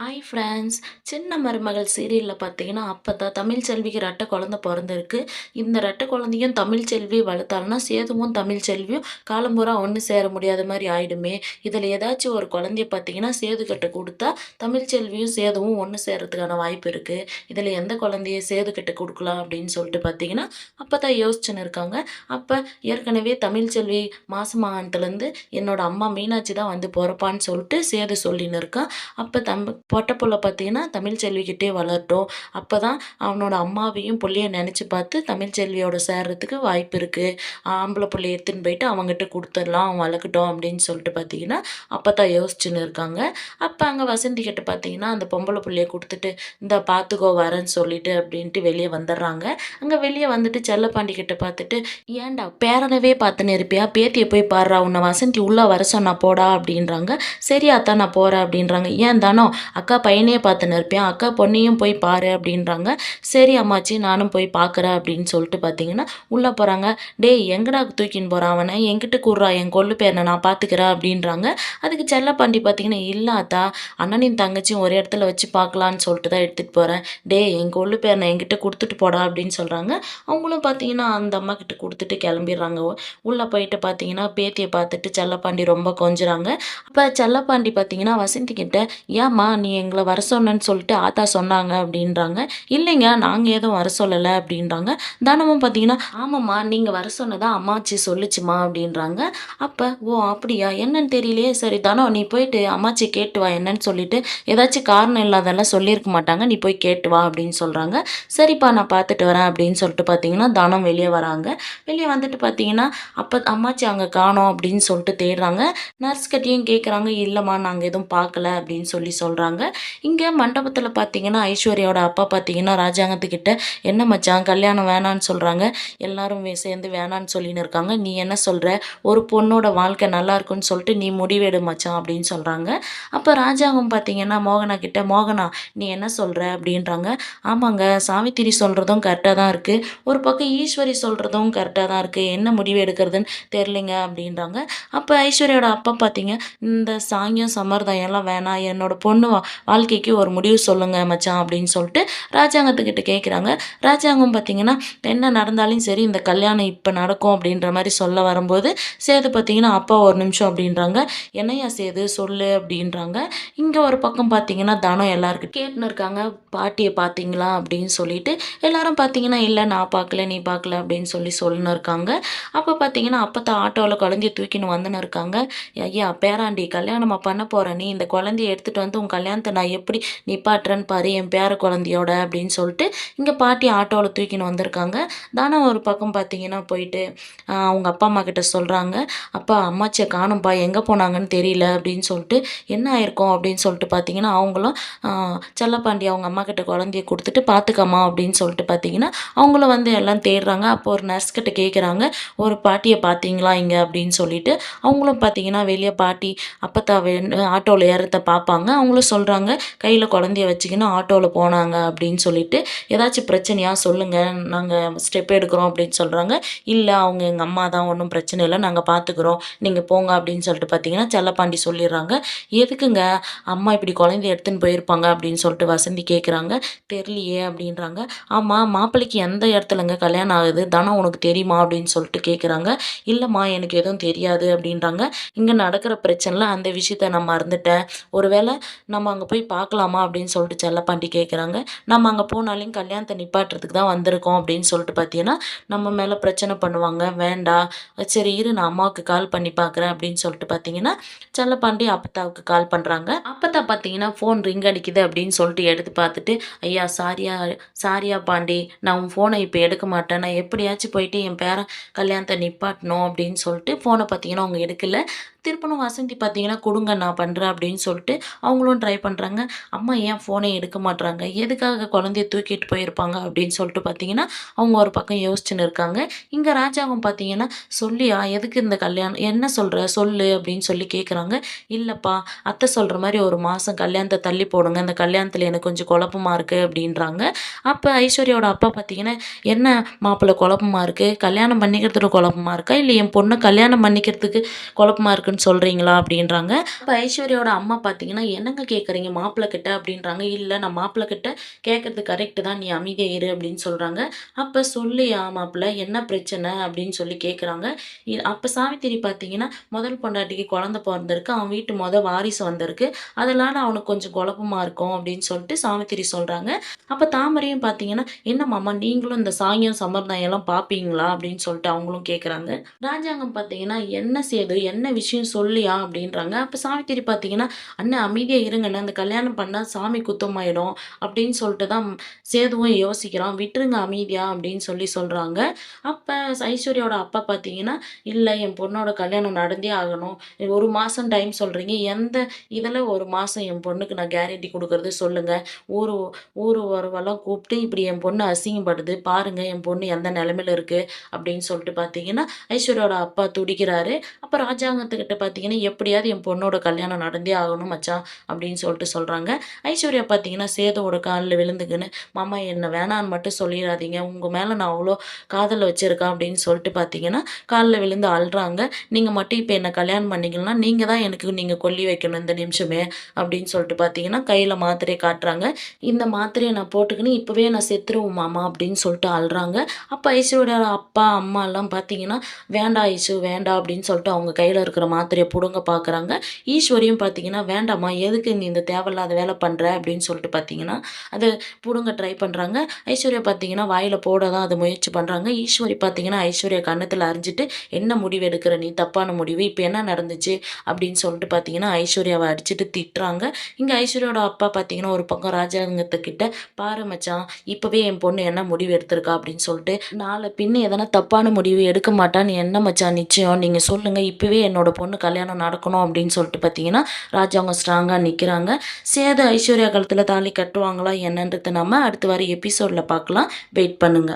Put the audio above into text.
Hi friends. சின்ன மருமகள் சீரியலில் பார்த்தீங்கன்னா அப்பதான் தமிழ் செல்விக்கு ரெட்டை குழந்தை பிறந்திருக்கு. இந்த ரெட்டை குழந்தையும் தமிழ் செல்வி வளர்த்தாள்னா சேதுவும் தமிழ் செல்வியும் காலம்பூரா ஒன்று சேர முடியாத மாதிரி ஆயிடுமே. இதில் ஏதாச்சும் ஒரு குழந்தைய பார்த்தீங்கன்னா சேதுக்கிட்ட கொடுத்தா தமிழ் செல்வியும் சேதுவும் ஒன்று சேரத்துக்கான வாய்ப்பு இருக்குது. இதில் எந்த குழந்தைய சேதுக்கிட்ட கொடுக்கலாம் அப்படின்னு சொல்லிட்டு பார்த்தீங்கன்னா அப்போ தான் யோசிச்சுன்னு இருக்காங்க. அப்போ ஏற்கனவே தமிழ் செல்வி மாசமானத்துலேருந்து என்னோட அம்மா மீனாட்சி தான் வந்து பிறப்பான்னு சொல்லிட்டு சேது சொல்லின்னு இருக்கான். அப்போ பொட்ட புள்ள பார்த்தீங்கன்னா தமிழ் செல்விக்கிட்டே வளரட்டும். அப்பதான் அவனோட அம்மாவையும் புள்ளையும் நெனச்சு பார்த்து தமிழ் செல்வியோட சேர்றதுக்கு வாய்ப்பு இருக்கு. ஆம்பள புள்ளைய எடுத்துன்னு போயிட்டு அவன்கிட்ட குடுத்துடலாம். அவன் வளர்க்கட்டும் அப்படின்னு சொல்லிட்டு பார்த்தீங்கன்னா, அப்பதான் யோசிச்சுன்னு இருக்காங்க. அப்ப அங்க வசந்தி கிட்ட பார்த்தீங்கன்னா, அந்த பொம்பள புள்ளைய குடுத்துட்டு, "இந்தா பார்த்துக்கோ வரேன்னு சொல்லிட்டு" அப்படின்ட்டு வெளிய வந்துடுறாங்க. அங்க வெளிய வந்துட்டு செல்லப்பாண்டி கிட்ட பார்த்துட்டு, "ஏன்டா பேரனவே பார்த்துன்னு இருப்பியா? பேத்திய போய் பார்றா. உன்ன வசந்தி உள்ள வர சொன்னா போடா" அப்படின்றாங்க. "சரி அத்தா நான் போறேன்" அப்படின்றாங்க. "ஏன் தானோ அக்கா பையனையே பார்த்துன்னு இருப்பேன், அக்கா பொண்ணையும் போய் பாரு" அப்படின்றாங்க. சரி அம்மாச்சி நானும் போய் பார்க்குறேன் அப்படின்னு சொல்லிட்டு பார்த்தீங்கன்னா உள்ளே போகிறாங்க. "டேய் எங்கடா தூக்கின்னு போகிறான் அவனை, என்கிட்ட கூடுறா என் கொள்ளு பேரனை நான் பார்த்துக்கிறேன்" அப்படின்றாங்க. அதுக்கு செல்லப்பாண்டி பார்த்தீங்கன்னா, "இல்லை அத்தா, அண்ணனையும் தங்கச்சியும் ஒரு இடத்துல வச்சு பார்க்கலான்னு சொல்லிட்டு தான் எடுத்துகிட்டு போகிறேன். டேய் என் கொள்ளு பேரனை என்கிட்ட கொடுத்துட்டு போடா" அப்படின்னு சொல்கிறாங்க. அவங்களும் பார்த்தீங்கன்னா அந்த அம்மா கிட்ட கொடுத்துட்டு கிளம்பிடுறாங்க. உள்ளே போயிட்டு பார்த்தீங்கன்னா பேத்தியை பார்த்துட்டு செல்லப்பாண்டி ரொம்ப கொஞ்சுறாங்க. அப்போ செல்லப்பாண்டி பார்த்தீங்கன்னா வசந்தி கிட்ட, "ஏம்மா நீ எங்களை வர சொன்னேன்னு சொல்லிட்டு ஆத்தா சொன்னாங்க" அப்படின்றாங்க. "இல்லைங்க நாங்கள் எதுவும் வர சொல்லலை" அப்படின்றாங்க. தனமும் பார்த்தீங்கன்னா, "ஆமாம்மா நீங்கள் வர சொன்னதா அம்மாச்சி சொல்லுச்சுமா" அப்படின்றாங்க. அப்போ, "ஓ அப்படியா, என்னன்னு தெரியலையே, சரி தனம் நீ போயிட்டு அம்மாச்சி கேட்டு வா என்னன்னு சொல்லிட்டு, ஏதாச்சும் காரணம் இல்லாதெல்லாம் சொல்லியிருக்க மாட்டாங்க, நீ போய் கேட்டு வா" அப்படின்னு சொல்கிறாங்க. "சரிப்பா நான் பார்த்துட்டு வரேன்" அப்படின்னு சொல்லிட்டு பார்த்தீங்கன்னா தனம் வெளியே வராங்க. வெளியே வந்துட்டு பார்த்தீங்கன்னா அப்போ அம்மாச்சி அங்கே காணோம் அப்படின்னு சொல்லிட்டு தேடுறாங்க. நர்ஸ் கிட்டேயும் கேட்குறாங்க. "இல்லைம்மா நாங்கள் எதுவும் பார்க்கல" அப்படின்னு சொல்கிறாங்க. இங்கே மண்டபத்தில் பார்த்தீங்கன்னா ஐஸ்வர்யாவோட அப்பா பார்த்தீங்கன்னா ராஜாங்கத்துக்கிட்ட, "என்ன மச்சான் கல்யாணம் வேணான்னு சொல்கிறாங்க, எல்லாரும் சேர்ந்து வேணான்னு சொல்லின்னு இருக்காங்க, நீ என்ன சொல்கிற? ஒரு பொண்ணோட வாழ்க்கை நல்லா இருக்குன்னு சொல்லிட்டு நீ முடிவெடு மச்சான்" அப்படின்னு சொல்கிறாங்க. அப்போ ராஜாங்கம் பார்த்தீங்கன்னா மோகனா கிட்ட, "மோகனா நீ என்ன சொல்கிற?" அப்படின்றாங்க. "ஆமாங்க சாவித்திரி சொல்கிறதும் கரெக்டாக தான் இருக்குது, ஒரு பக்கம் ஈஸ்வரி சொல்கிறதும் கரெக்டாக தான் இருக்குது, என்ன முடிவு எடுக்கிறதுன்னு தெரிலிங்க" அப்படின்றாங்க. அப்போ ஐஸ்வர்யாவோட அப்பா பார்த்தீங்க, "இந்த சாங்கியம் சம்பிரதாயம்லாம் வேணாம், என்னோட பொண்ணு வாழ்க்கைக்கு ஒரு முடிவு சொல்லுங்க மச்சான்" அப்படின்னு சொல்லிட்டு ராஜாங்கத்துக்கிட்ட கேட்குறாங்க. ராஜாங்கம் பார்த்தீங்கன்னா, "என்ன நடந்தாலும் சரி இந்த கல்யாணம் இப்போ நடக்கும்" அப்படின்ற மாதிரி சொல்ல வரும்போது சேது பார்த்தீங்கன்னா, "அப்பா ஒரு நிமிஷம்" அப்படின்றாங்க. "என்னையா சேது சொல்லு" அப்படின்றாங்க. இங்கே ஒரு பக்கம் பார்த்தீங்கன்னா தனம் எல்லாருக்கும் கேட்டுன்னு இருக்காங்க. "பாட்டியை பார்த்தீங்களா" அப்படின்னு சொல்லிட்டு எல்லாரும் பார்த்தீங்கன்னா, "இல்லை நான் பார்க்கல, நீ பார்க்கல" அப்படின்னு சொல்லின்னு இருக்காங்க. அப்போ பார்த்தீங்கன்னா அப்போ ஆட்டோவில் குழந்தைய தூக்கின்னு வந்துன்னு இருக்காங்க. "ஐயா பேராண்டி கல்யாணமா பண்ண போற நீ, இந்த குழந்தைய எடுத்துகிட்டு வந்து உன் கல்யாணத்தை நான் எப்படி நிப்பாட்டுறேன்னு பாரு என் பேர குழந்தையோட" அப்படின்னு சொல்லிட்டு இங்கே பாட்டி ஆட்டோவில் தூக்கின்னு வந்திருக்காங்க. தானம் ஒரு பக்கம் பார்த்தீங்கன்னா போயிட்டு அவங்க அப்பா அம்மா கிட்ட சொல்கிறாங்க. "அப்பா அம்மாச்சியை காணும்ப்பா, எங்கே போனாங்கன்னு தெரியல" அப்படின்னு சொல்லிட்டு. "என்ன ஆயிருக்கும்" அப்படின்னு சொல்லிட்டு பார்த்தீங்கன்னா அவங்களும் செல்லப்பாண்டி அவங்க அம்மா கிட்ட குழந்தைய கொடுத்துட்டு, "பார்த்துக்கம்மா" அப்படின்னு சொல்லிட்டு பார்த்தீங்கன்னா அவங்களும் வந்து எல்லாம் தேடுறாங்க. அப்போ ஒரு நர்ஸ் கிட்ட கேட்குறாங்க, "ஒரு பாட்டியை பார்த்தீங்களா இங்கே" அப்படின்னு சொல்லிட்டு. அவங்களும் பார்த்தீங்கன்னா வெளியே பாட்டி அப்பத்தா ஆட்டோவில் ஏறத பார்ப்பாங்க. அவங்களும் சொல்கிறாங்க, "கையில் குழந்தைய வச்சுக்கின்னு ஆட்டோவில் போனாங்க" அப்படின்னு சொல்லிட்டு. "ஏதாச்சும் பிரச்சனையா சொல்லுங்க, நாங்கள் ஸ்டெப் எடுக்கிறோம்" அப்படின்னு சொல்கிறாங்க. "இல்லை அவங்க எங்கள் அம்மா தான், ஒன்றும் பிரச்சனை இல்லை, நாங்கள் பார்த்துக்குறோம், நீங்கள் போங்க" அப்படின்னு சொல்லிட்டு பார்த்தீங்கன்னா செல்லப்பாண்டி சொல்லிடுறாங்க. "எதுக்குங்க அம்மா இப்படி குழந்தைய எடுத்துன்னு போயிருப்பாங்க" அப்படின்னு சொல்லிட்டு வசந்தி கேட்குறாங்க. "தெரியலையே" அப்படின்றாங்க. "ஆமாம் மாப்பிள்ளைக்கு எந்த இடத்துலங்க கல்யாணம் ஆகுது, தனம் உனக்கு தெரியுமா" அப்படின்னு சொல்லிட்டு கேட்குறாங்க. "இல்லைம்மா எனக்கு எதுவும் தெரியாது" அப்படின்றாங்க. "இங்கே நடக்கிற பிரச்சனைல அந்த விஷயத்த நான் மறந்துட்டேன், ஒருவேளை நம்ம அங்கே போய் பார்க்கலாமா" அப்படின்னு சொல்லிட்டு செல்லப்பாண்டி கேட்குறாங்க. "நம்ம அங்கே போனாலையும் கல்யாணத்தை நிப்பாட்டுறதுக்கு தான் வந்திருக்கோம்" அப்படின்னு சொல்லிட்டு பார்த்தீங்கன்னா நம்ம மேலே பிரச்சனை பண்ணுவாங்க, வேண்டாம். சரி இரு நான் அம்மாவுக்கு கால் பண்ணி பார்க்குறேன் அப்படின்னு சொல்லிட்டு பார்த்தீங்கன்னா செல்லப்பாண்டி அப்பத்தாவுக்கு கால் பண்ணுறாங்க. அப்பத்தா பார்த்தீங்கன்னா ஃபோன் ரிங் அடிக்குது அப்படின்னு சொல்லிட்டு எடுத்து பார்த்துட்டு, "ஐயா சாரியா சாரியா பாண்டி, நான் உன் ஃபோனை இப்போ எடுக்க மாட்டேன், நான் எப்படியாச்சும் போயிட்டு என் பேரன் கல்யாணத்தை நிப்பாட்டணும்" அப்படின்னு சொல்லிட்டு ஃபோனை பார்த்தீங்கன்னா அவங்க எடுக்கல. திருப்பணும் வசந்தி பார்த்தீங்கன்னா, "கொடுங்க நான் பண்ணுறேன்" அப்படின்னு சொல்லிட்டு அவங்களும் ட்ரை பண்ணுறாங்க. அம்மா ஏன் ஃபோனே எடுக்க மாட்றாங்க, எதுக்காக குழந்தைய தூக்கிட்டு போயிருப்பாங்க அப்படின்னு சொல்லிட்டு பார்த்தீங்கன்னா அவங்க ஒரு பக்கம் யோசிச்சுன்னு இருக்காங்க. இங்கே ராஜாவும் பார்த்தீங்கன்னா, "சொல்லியா எதுக்கு இந்த கல்யாணம், என்ன சொல்கிற சொல்லு" அப்படின்னு சொல்லி கேட்குறாங்க. "இல்லைப்பா அத்தை சொல்கிற மாதிரி ஒரு மாதம் கல்யாணத்தை தள்ளி போடுங்க, இந்த கல்யாணத்தில் எனக்கு கொஞ்சம் குழப்பமா இருக்குது" அப்படின்றாங்க. அப்போ ஐஸ்வர்யாவோட அப்பா பார்த்தீங்கன்னா, "என்ன மாப்பிள்ளை குழப்பமா இருக்குது, கல்யாணம் பண்ணிக்கிறதுல குழப்பமா இருக்கா, இல்லை என் பொண்ணை கல்யாணம் பண்ணிக்கிறதுக்கு குழப்பமா இருக்குன்னு இருக்குன்னு சொல்றீங்களா? அப்படின்றாங்க. அப்ப ஐஸ்வர்யாவோட அம்மா பார்த்தீங்கன்னா, "என்னங்க கேட்குறீங்க மாப்பிள கிட்ட?" அப்படின்றாங்க. "இல்ல நான் மாப்பிள கிட்ட கேட்கறது கரெக்ட் தான். நீ அமைதியா இரு" அப்படின்னு சொல்றாங்க. அப்ப "சொல்லுயா மாப்பிள என்ன பிரச்சனை?" அப்படின்னு சொல்லி கேட்குறாங்க. அப்ப சாவித்திரி பார்த்தீங்கன்னா, முதல் பொண்டாட்டிக்கு குழந்தை பொறந்திருக்கு. அவன் வீட்டு வாரிசு வந்திருக்கு. அதனால அவனுக்கு கொஞ்சம் குழப்பமா இருக்கும் அப்படின்னு சொல்லிட்டு சாவித்திரி சொல்றாங்க. அப்ப தாமரையும் பார்த்தீங்கன்னா, "என்ன மாமா நீங்களும் இந்த சாங்கியம், சம்பிரதாயம்லாம் பார்ப்பீங்களா?" அப்படின்னு சொல்லிட்டு அவங்களும் கேட்குறாங்க. ராஜாங்கம் பார்த்தீங்கன்னா, "என்ன சேது? என்ன விஷயம் சொல்லுயா?" அப்படின்றாங்க. அப்ப சாவித்திரி பார்த்தீங்கன்னா, "அண்ணன் அமைதியா இருங்கண்ணே. இந்த கல்யாணம் பண்ணா சாமி குத்தமாயிடும்." அப்படின்னு சொல்லிட்டு தான் சேதுவும் யோசிக்கிறான். "விட்டுருங்க அமைதியா." அப்படின்னு சொல்லி சொல்றாங்க. அப்ப ஐஸ்வர்யாவோட அப்பா பார்த்தீங்கன்னா, "இல்ல என் பொண்ணோட கல்யாணம் நடந்தே ஆகணும். 1 மாசம் டைம் சொல்றீங்க. எந்த இதுல 1 மாசம் என் பொண்ணுக்கு நான் கேரண்டி குடுக்குறது சொல்லுங்க. ஊரு ஊரு உறவெல்லாம் கூப்பிட்டு இப்படி என் பொண்ணு அசிங்கப்படுது. பாருங்க என் பொண்ணு எந்த நிலைமையில இருக்கு." அப்படின்னு சொல்லிட்டு பார்த்தீங்கன்னா, ஐஸ்வர்யாவோட அப்பா துடிக்கிறாரு. அப்ப ராஜாங்கத்துக்கிட்ட பார்த்தீங்கன்னா, "எப்படியாவது என் பொண்ணோட கல்யாணம் நடந்தே ஆகணும் மச்சான்." அப்படின்னு சொல்லிட்டு சொல்றாங்க. ஐஸ்வர்யா பார்த்தீங்கன்னா, சேதுவோட கால்ல விழுந்துக்கின்னு, "மாமா என்ன வேணான்னு மட்டும் சொல்லிறாதீங்க. உங்க மேல நான் அவ்ளோ காதல் வச்சிருக்கேன்." அப்படின்னு சொல்லிட்டு பார்த்தீங்கன்னா, கால்ல விழுந்து அழுறாங்க. "நீங்க மட்டும் இப்ப என்ன கல்யாணம் பண்ணீங்கன்னா, நீங்க தான் எனக்கு நீங்க கொல்லி வைக்கணும் இந்த நிமிஷமே." அப்படின்னு சொல்லிட்டு பார்த்தீங்கன்னா, கையில மாத்திரைய காட்டுறாங்க. "இந்த மாத்திரைய நான் போட்டுக்கின்னு இப்பவே நான் செத்துருவேன் மாமா." அப்படின்னு சொல்லிட்டு அழுறாங்க. அப்ப ஐஸ்வர்யாவோட அப்பா, அம்மாலாம் பார்த்தீங்கன்னா, "வேண்டாம் ஐசு வேண்டாம்." அப்படின்னு சொல்லிட்டு அவங்க கையில இருக்கிற மாத்திரைய புடுங்க பார்க்குறாங்க. ஈஸ்வரியும் பார்த்தீங்கன்னா, "வேண்டாம்மா எதுக்கு நீ இந்த தேவையில்லாத வேல பண்ற?" அப்படின்னு சொல்லிட்டு பார்த்தீங்கன்னா, அத புடுங்க ட்ரை பண்றாங்க. ஐஸ்வர்யா பார்த்தீங்கன்னா, வாயில போட தான் அத முயற்சி பண்றாங்க. ஈஸ்வரி பார்த்தீங்கன்னா, ஐஸ்வர்யா கன்னத்துல அறைஞ்சிட்டு, "என்ன முடிவு எடுக்குற நீ? தப்பான முடிவு. இப்ப என்ன நடந்துச்சு?" அப்படின்னு சொல்லிட்டு பார்த்தீங்கன்னா, ஐஸ்வர்யாவ அடிச்சுட்டு திட்டுறாங்க. இங்க ஐஸ்வர்யாவோட அப்பா பார்த்தீங்கன்னா, ஒரு பக்கம் ராஜாங்கத்துக்கிட்ட, "பாரு மச்சான், இப்பவே என் பொண்ணு என்ன முடிவு எடுத்திருக்கா அப்படின்னு சொல்லிட்டு, நாள பின்ன எதனா தப்பான முடிவு எடுக்க மாட்டான்னு என்ன மச்சான் நிச்சயம்? நீங்க சொல்லுங்க. இப்பவே என்னோட பொண்ணு கல்யாணம் நடக்கணும்." அப்படின்னு சொல்லிட்டு பார்த்தீங்கன்னா, ராஜாங்கம் ஸ்ட்ராங்கா நிக்கிறாங்க. சேது ஐஸ்வர்யா கழுத்துல தாலி கட்டுவாங்களா என்னன்றத நம்ம அடுத்து வர எபிசோட்ல பார்க்கலாம். வெயிட் பண்ணுங்க.